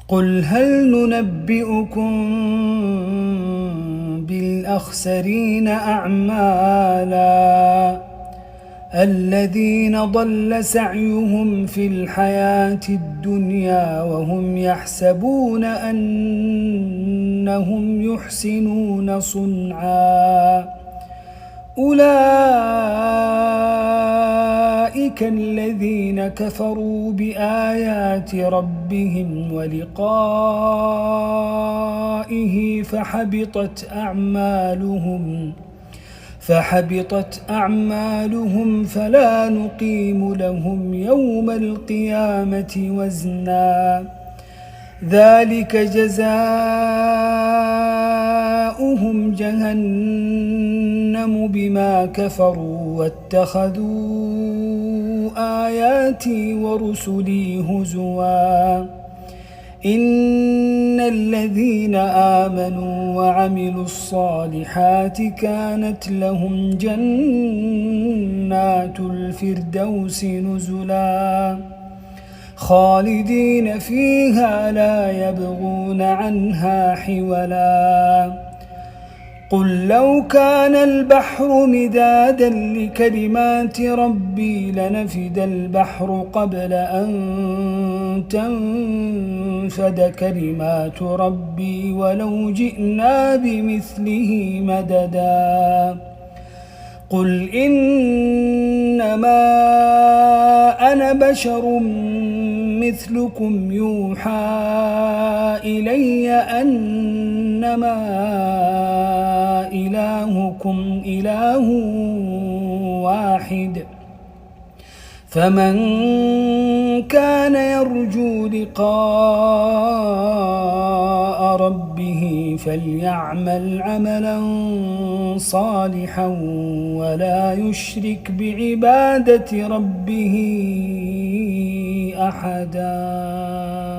قل هل ننبئكم بالأخسرين أعمالا الذين ضل سعيهم في الحياة الدنيا وهم يحسبون أنهم يحسنون صنعا أولئك الذين كفروا بآيات ربهم ولقائه فحبطت أعمالهم فلا نقيم لهم يوم القيامة وزنا ذلك جزاؤهم جهنم بما كفروا واتخذوا آياتي ورسلي هزوا إن الذين آمنوا وعملوا الصالحات كانت لهم جنات الفردوس نزلا خالدين فيها لا يبغون عنها حولا قل لو كان البحر مدادا لكلمات ربي لنفد البحر قبل أن تنفد كلمات ربي ولو جئنا بمثله مددا قل إنما أنا بشر مثلكم يوحى إلي أنما إلهكم إله واحد فمن كان يرجو لقاء ربه فليعمل عملا صالحا ولا يشرك بعبادة ربه أحدا.